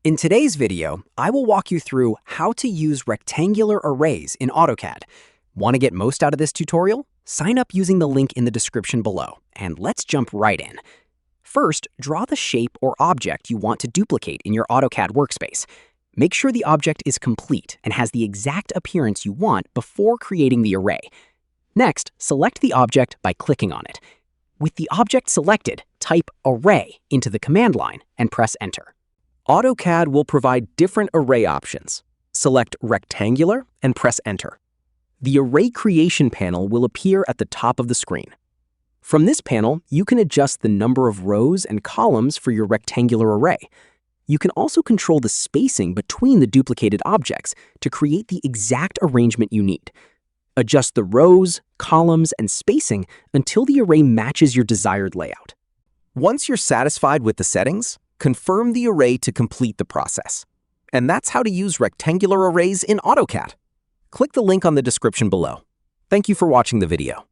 In today's video, I will walk you through how to use rectangular arrays in AutoCAD. Want to get most out of this tutorial? Sign up using the link in the description below, and let's jump right in. First, draw the shape or object you want to duplicate in your AutoCAD workspace. Make sure the object is complete and has the exact appearance you want before creating the array. Next, select the object by clicking on it. With the object selected, type Array into the command line and press Enter. AutoCAD will provide different array options. Select Rectangular and press Enter. The Array Creation panel will appear at the top of the screen. From this panel, you can adjust the number of rows and columns for your rectangular array. You can also control the spacing between the duplicated objects to create the exact arrangement you need. Adjust the rows, columns, and spacing until the array matches your desired layout. Once you're satisfied with the settings, confirm the array to complete the process. And that's how to use rectangular arrays in AutoCAD. Click the link on the description below. Thank you for watching the video.